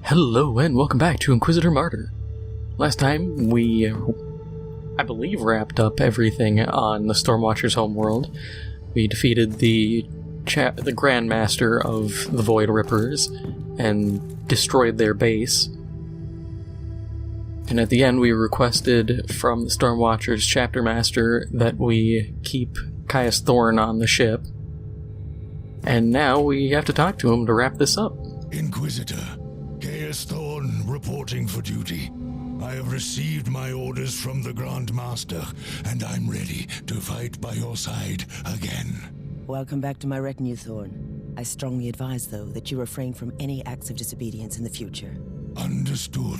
Hello and welcome back to Inquisitor Martyr. Last time we, I believe, wrapped up everything on the Stormwatcher's homeworld. We defeated the Grandmaster of the Voidrippers and destroyed their base. And at the end we requested from the Stormwatcher's chapter master that we keep Caius Thorn on the ship. And now we have to talk to him to wrap this up. Inquisitor, Caius Thorn reporting for duty. I have received my orders from the Grand Master, and I'm ready to fight by your side again. Welcome back to my retinue, Thorn. I strongly advise, though, that you refrain from any acts of disobedience in the future. Understood.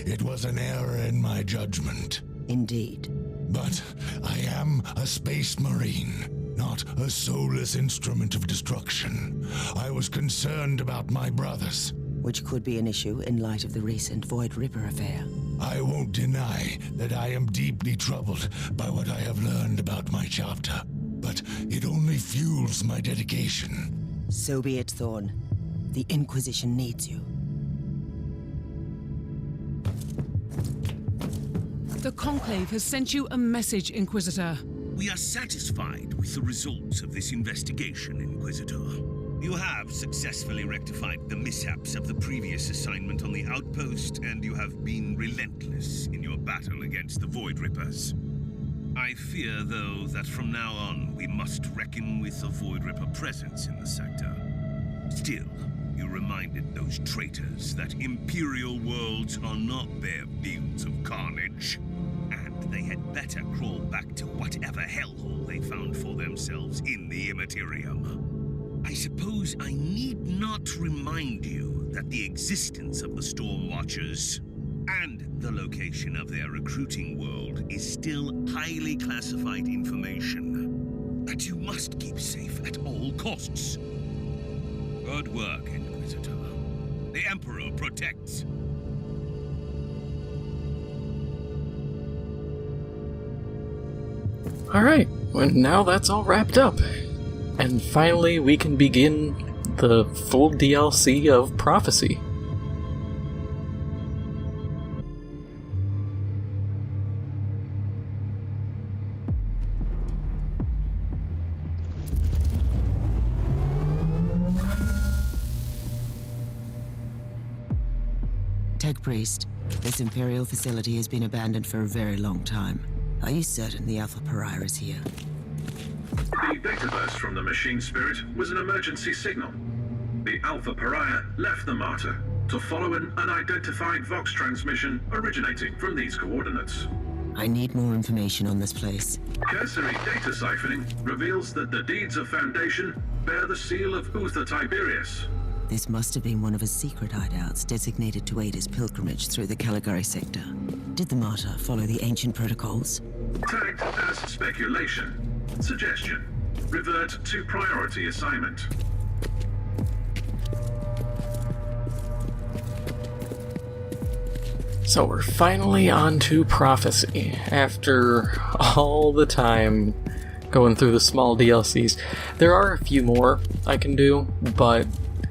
It was an error in my judgment. Indeed. But I am a space marine, not a soulless instrument of destruction. I was concerned about my brothers. Which could be an issue in light of the recent Voidripper affair. I won't deny that I am deeply troubled by what I have learned about my chapter, but it only fuels my dedication. So be it, Thorn. The Inquisition needs you. The Conclave has sent you a message, Inquisitor. We are satisfied with the results of this investigation, Inquisitor. You have successfully rectified the mishaps of the previous assignment on the outpost, and you have been relentless in your battle against the Voidrippers. I fear, though, that from now on we must reckon with a Voidripper presence in the sector. Still, you reminded those traitors that Imperial worlds are not bare fields of carnage, and they had better crawl back to whatever hellhole they found for themselves in the Immaterium. I suppose I need not remind you that the existence of the Stormwatchers and the location of their recruiting world is still highly classified information that you must keep safe at all costs. Good work, Inquisitor. The Emperor protects. Alright, well, now that's all wrapped up. And finally we can begin the full DLC of Prophecy. Tech Priest, this Imperial facility has been abandoned for a very long time. Are you certain the Alpha Pariah is here? The data burst from the machine spirit was an emergency signal. The Alpha Pariah left the Martyr to follow an unidentified Vox transmission originating from these coordinates. I need more information on this place. Cursory data siphoning reveals that the deeds of Foundation bear the seal of Uther Tiberius. This must have been one of his secret hideouts designated to aid his pilgrimage through the Caligari sector. Did the Martyr follow the ancient protocols? Tagged as speculation. Suggestion. Revert to priority assignment. So we're finally on to Prophecy, after all the time going through the small DLCs. There are a few more I can do, but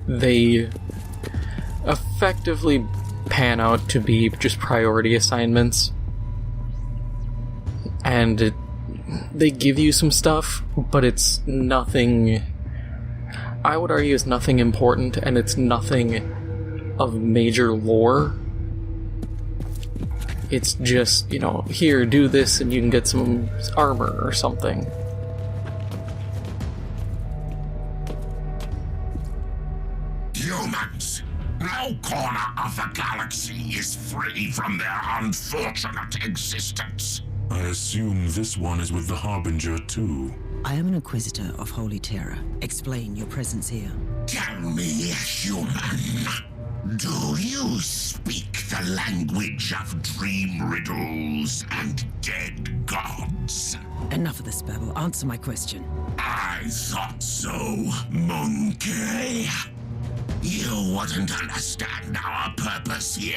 they effectively pan out to be just priority assignments. And they give you some stuff, but it's nothing... I would argue it's nothing important, and it's nothing of major lore. It's just, here, do this and you can get some armor or something. Humans, no corner of the galaxy is free from their unfortunate existence. I assume this one is with the Harbinger, too. I am an Inquisitor of Holy Terror. Explain your presence here. Tell me, human, do you speak the language of dream riddles and dead gods? Enough of this babble. Answer my question. I thought so, monkey. You wouldn't understand our purpose here,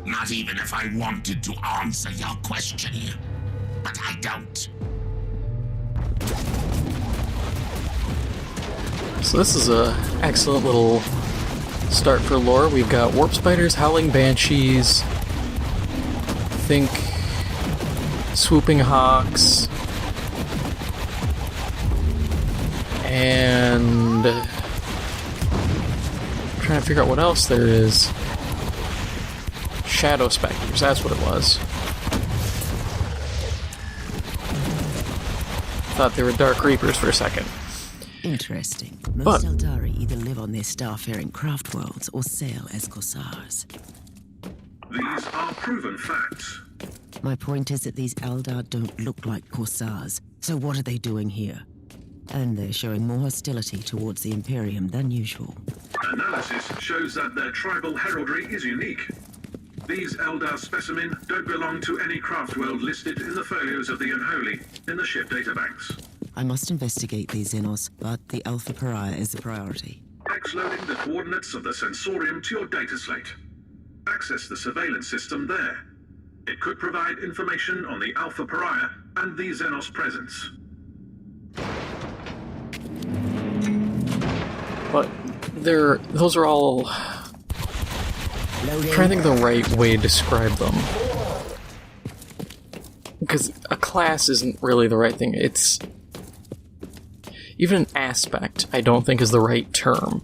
not even if I wanted to answer your question. But I don't. So this is a excellent little start for lore. We've got warp spiders, howling banshees, think swooping hawks, and I'm trying to figure out what else there is. Shadow specters, that's what it was. Thought they were dark reapers for a second. Interesting. Most Eldari either live on their starfaring craft worlds or sail as corsairs. These are proven facts. My point is that these Eldar don't look like corsairs, so what are they doing here? And they're showing more hostility towards the Imperium than usual. Analysis shows that their tribal heraldry is unique. These Eldar specimen don't belong to any craft world listed in the folios of the Unholy in the ship databanks. I must investigate these Xenos, but the Alpha Pariah is a priority. X-loading the coordinates of the sensorium to your data slate. Access the surveillance system there. It could provide information on the Alpha Pariah and the Xenos presence. But those are all... I'm trying to think of the right way to describe them. Because a class isn't really the right thing. It's... Even an aspect, I don't think is the right term.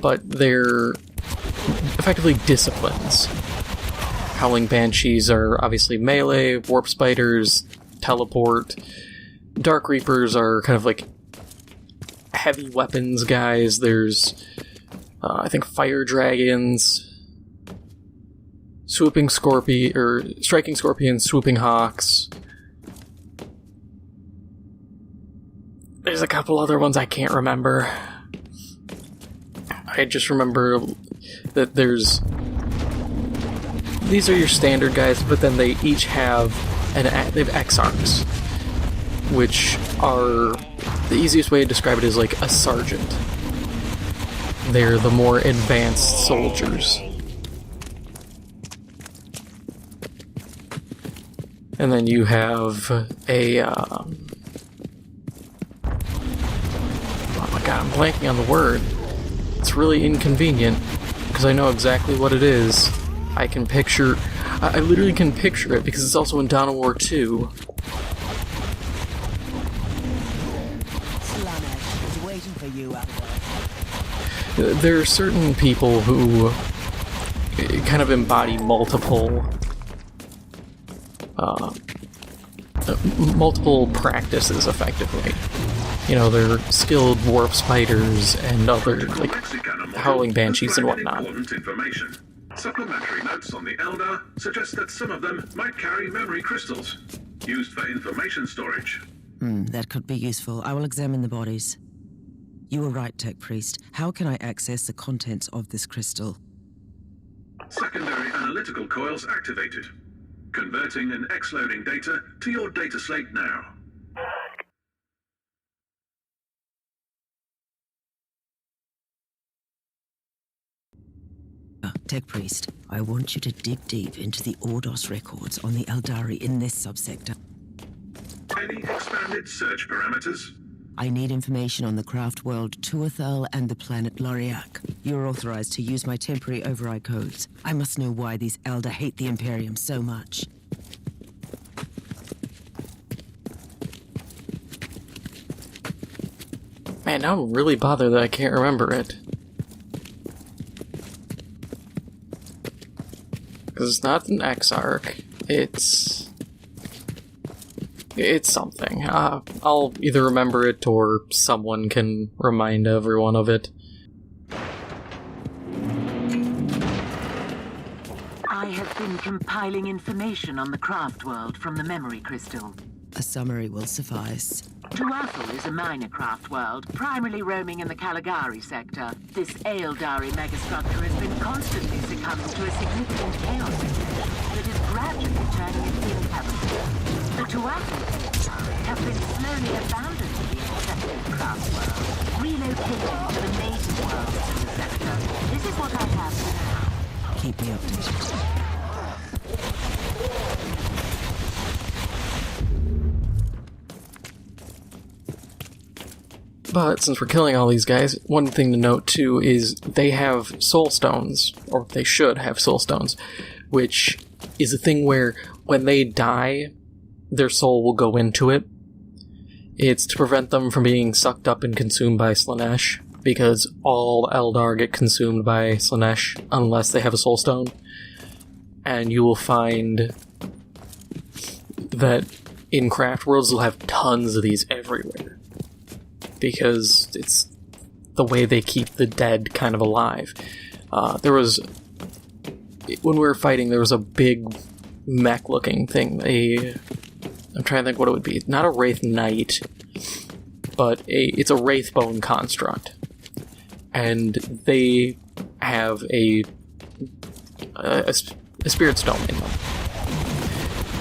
But they're effectively disciplines. Howling Banshees are obviously melee, Warp Spiders, teleport. Dark Reapers are kind of like heavy weapons guys. There's, I think, Fire Dragons, Striking Scorpions, Swooping Hawks. There's a couple other ones I can't remember. I just remember that there's... These are your standard guys, but then they each have they have Exarchs, which are... The easiest way to describe it is like a sergeant. They're the more advanced soldiers. And then you have a... oh my god, I'm blanking on the word. It's really inconvenient, because I know exactly what it is. I can picture... I literally can picture it, because it's also in Dawn of War 2. There are certain people who kind of embody multiple practices, effectively. You know, they're skilled warp spiders and other, like, howling banshees and whatnot. Supplementary notes on the Eldar suggest that some of them might carry memory crystals, used for information storage. That could be useful. I will examine the bodies. You were right, Tech Priest. How can I access the contents of this crystal? Secondary analytical coils activated. Converting and X-loading data to your data slate now. Tech Priest, I want you to dig deep into the Ordos records on the Eldari in this subsector. Any expanded search parameters? I need information on the craft world Tuathal and the planet Loriak. You're authorized to use my temporary override codes. I must know why these Eldar hate the Imperium so much. Man, now I'm really bothered that I can't remember it. Because it's not an Exarch, it's something. I'll either remember it or someone can remind everyone of it. I have been compiling information on the craft world from the memory crystal. A summary will suffice. Tuathal is a minor craft world, primarily roaming in the Caligari sector. This Eldari megastructure has been constantly succumbing to a significant chaos that is gradually turning its inhabitants. The Tuathal have been slowly abandoned to the infected craft world, relocating to the native worlds in the sector. This is what I have for now. Keep me updated. But since we're killing all these guys, one thing to note too is they have soul stones, or they should have soul stones, which is a thing where when they die, their soul will go into it. It's to prevent them from being sucked up and consumed by Slaanesh, because all Eldar get consumed by Slaanesh unless they have a soul stone. And you will find that in craft worlds you'll have tons of these everywhere, because it's the way they keep the dead kind of alive. When we were fighting, there was a big mech-looking thing. I'm trying to think what it would be. Not a Wraith Knight, but it's a Wraithbone construct. And they have a Spirit Stone in them.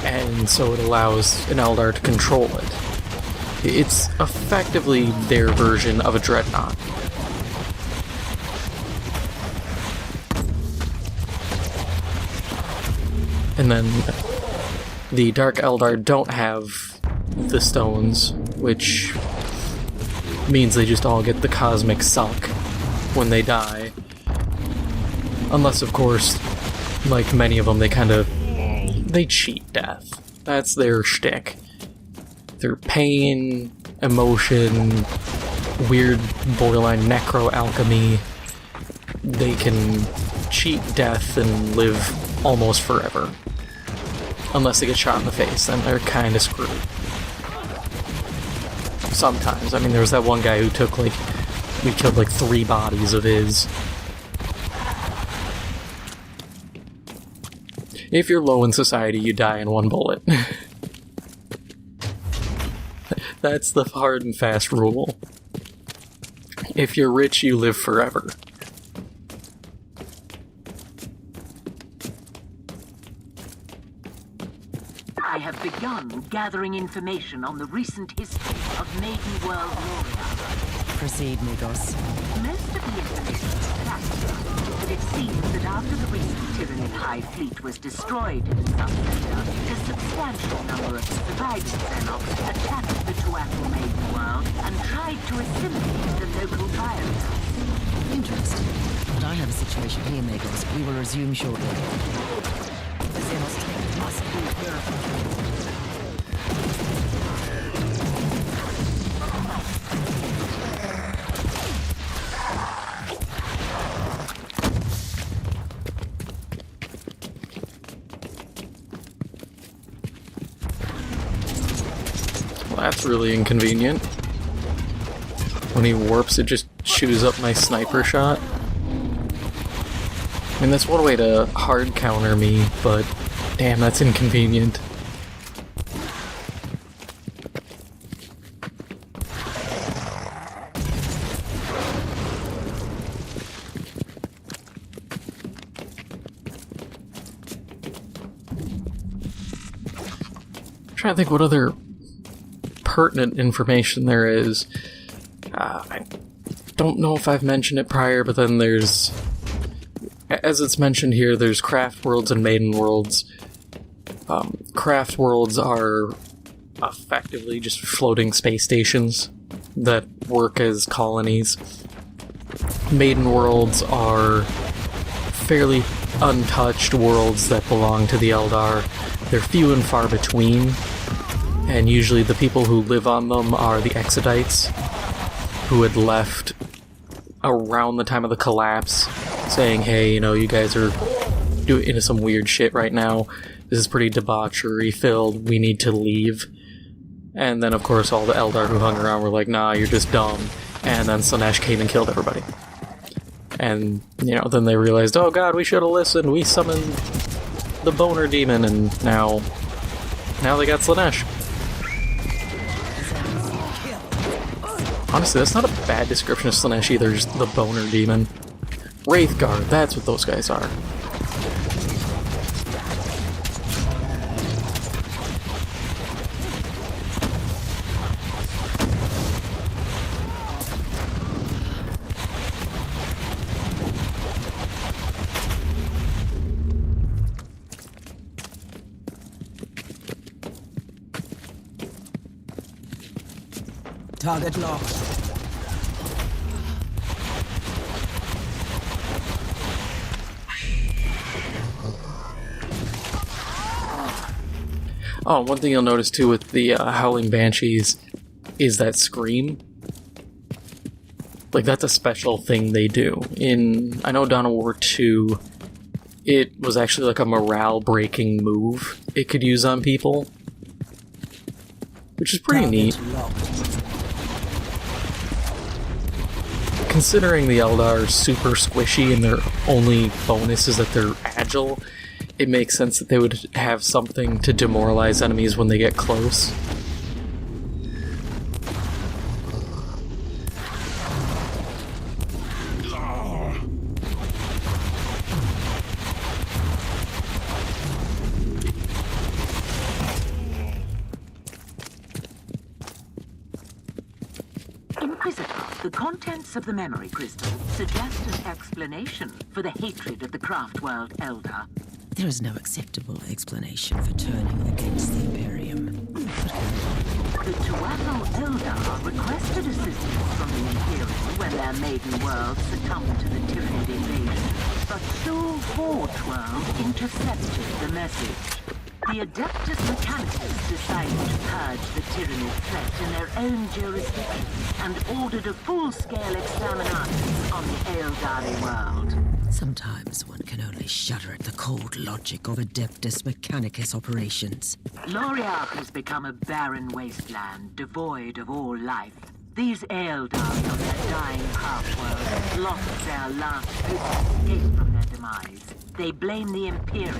And so it allows an Eldar to control it. It's effectively their version of a Dreadnought. And then the Dark Eldar don't have the stones, which means they just all get the cosmic suck when they die. Unless, of course, like many of them, they cheat death. That's their shtick. Through pain, emotion, weird borderline necro-alchemy, they can cheat death and live almost forever. Unless they get shot in the face, then they're kinda screwed. Sometimes. I mean, there was that one guy who we killed 3 bodies of his. If you're low in society, you die in 1 bullet. That's the hard and fast rule. If you're rich, you live forever. I have begun gathering information on the recent history of Maiden World Warrior. Proceed, Migos. Most of the information is classified, but it seems that after the recent Tyranid High Fleet was destroyed in the Subsector, a substantial number of surviving Xenocs attacked the Tuatha Maiden World and tried to assimilate the local biomass. Interesting. But I have a situation here, Migos. We will resume shortly. The Xenos tank must be purified. That's really inconvenient. When he warps, it just chews up my sniper shot. I mean, that's one way to hard counter me, but damn, that's inconvenient. I'm trying to think what other pertinent information there is. I don't know if I've mentioned it prior, but then there's, as it's mentioned here, there's craft worlds and maiden worlds. Craft worlds are effectively just floating space stations that work as colonies. Maiden worlds are fairly untouched worlds that belong to the Eldar. They're few and far between, and usually the people who live on them are the Exodites, who had left around the time of the collapse, saying, hey, you guys are into some weird shit right now. This is pretty debauchery-filled. We need to leave. And then, of course, all the Eldar who hung around were like, nah, you're just dumb. And then Slaanesh came and killed everybody. And, then they realized, oh god, we should have listened. We summoned the boner demon, and now they got Slaanesh. Honestly, that's not a bad description of Slaanesh either, just the boner demon. Wraithguard, that's what those guys are. Target locked. Oh, one thing you'll notice too with the Howling Banshees is that scream. Like, that's a special thing they do. I know Dawn of War 2, it was actually like a morale-breaking move it could use on people, which is pretty neat. Considering the Eldar are super squishy and their only bonus is that they're agile, it makes sense that they would have something to demoralize enemies when they get close. Inquisitor, the contents of the memory crystal suggest an explanation for the hatred of the craft world Eldar. There is no acceptable explanation for turning against the Imperium. The Tuatha Eldar requested assistance from the Imperium when their maiden world succumbed to the Tyranid invasion, but Soul Forge World intercepted the message. The Adeptus Mechanicus decided to purge the Tyranid threat in their own jurisdiction and ordered a full-scale exterminatus on the Eldari world. Sometimes one can only shudder at the cold logic of Adeptus Mechanicus operations. Loriark has become a barren wasteland, devoid of all life. These Eldari on their dying half-world have lost their last hope of escape from their demise. They blame the Imperium.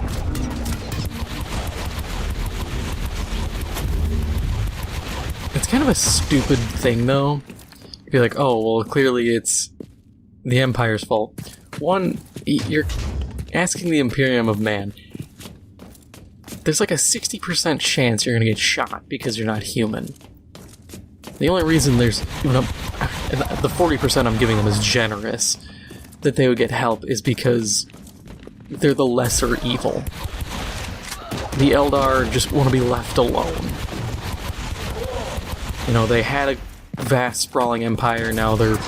It's kind of a stupid thing, though. You'd be like, oh, well, clearly it's the Empire's fault. One, you're asking the Imperium of man. There's like a 60% chance you're gonna get shot because you're not human. The only reason there's even the 40% I'm giving them is generous that they would get help is because they're the lesser evil. The Eldar just want to be left alone. You know, they had a vast, sprawling empire, now they're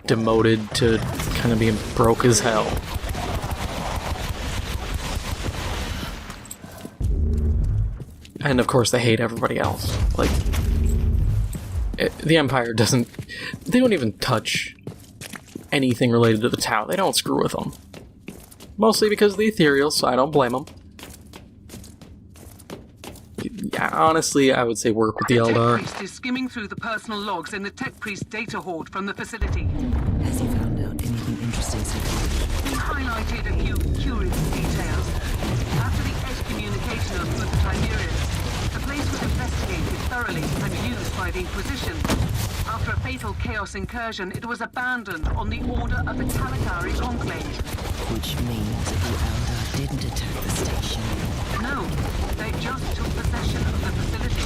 demoted to kind of being broke as hell. And of course they hate everybody else. Like, the Empire doesn't... They don't even touch anything related to the Tau. They don't screw with them. Mostly because of the Ethereal, so I don't blame them. Yeah, honestly, I would say work with the Eldar. Tech Priest is skimming through the personal logs in the Tech Priest data hoard from the facility. Has he found out anything interesting so far? He highlighted a few curious details. After the excommunication of Uther Tiberius, the place was investigated thoroughly and used by the Inquisition. After a fatal Chaos incursion, it was abandoned on the order of the Caligari Conclave. Which means the Eldar didn't attack the station. No, they just took possession of the facility.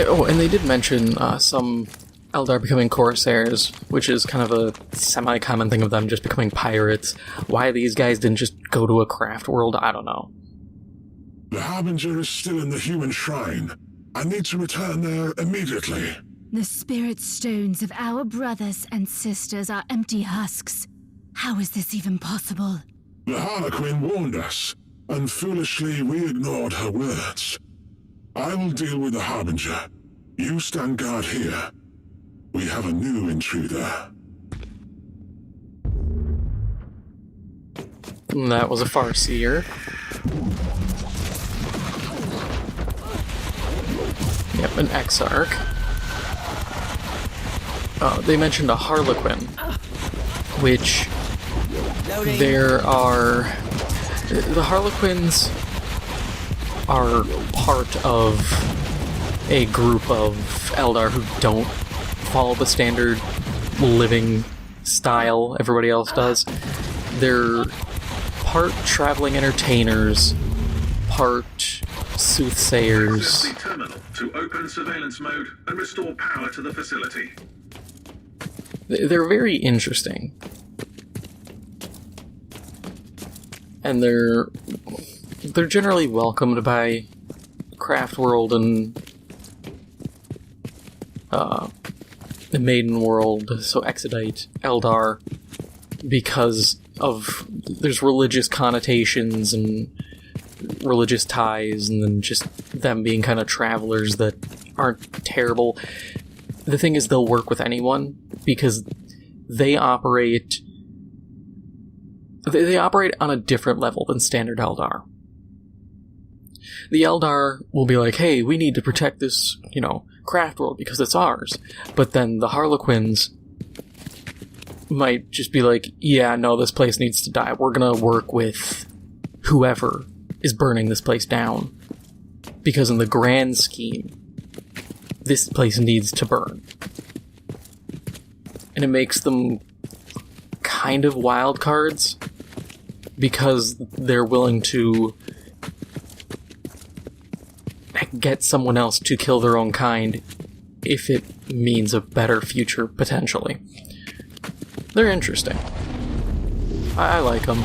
Oh, and they did mention some Eldar becoming Corsairs, which is kind of a semi-common thing of them just becoming pirates. Why these guys didn't just go to a craft world, I don't know. The Harbinger is still in the human shrine. I need to return there immediately. The spirit stones of our brothers and sisters are empty husks. How is this even possible? The Harlequin warned us, and foolishly we ignored her words. I will deal with the Harbinger. You stand guard here. We have a new intruder. And that was a Farseer. Yep, an Exarch. They mentioned a Harlequin, which there are... The Harlequins are part of a group of Eldar who don't follow the standard living style everybody else does. They're part traveling entertainers, part soothsayers. Access the terminal to open surveillance mode and restore power to the facility. They're very interesting. And they're generally welcomed by Craft World and the Maiden World, so Exodite, Eldar, because of there's religious connotations and religious ties, and then just them being kind of travelers that aren't terrible. The thing is, they'll work with anyone because they operate on a different level than standard Eldar. The Eldar will be like, hey, we need to protect this, craft world because it's ours. But then the Harlequins might just be like, yeah, no, this place needs to die. We're gonna work with whoever is burning this place down. Because in the grand scheme, this place needs to burn. And it makes them kind of wild cards because they're willing to get someone else to kill their own kind if it means a better future, potentially. They're interesting. I like them.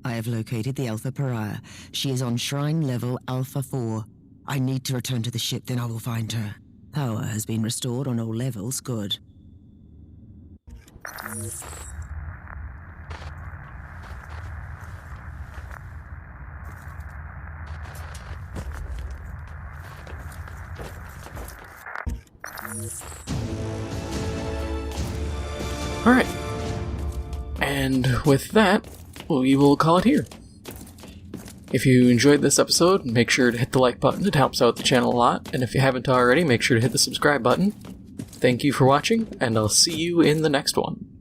I have located the Alpha Pariah. She is on shrine level Alpha 4. I need to return to the ship, then I will find her. Power has been restored on all levels. Good. Alright. And with that, we will call it here. If you enjoyed this episode, make sure to hit the like button. It helps out the channel a lot. And if you haven't already, make sure to hit the subscribe button. Thank you for watching, and I'll see you in the next one.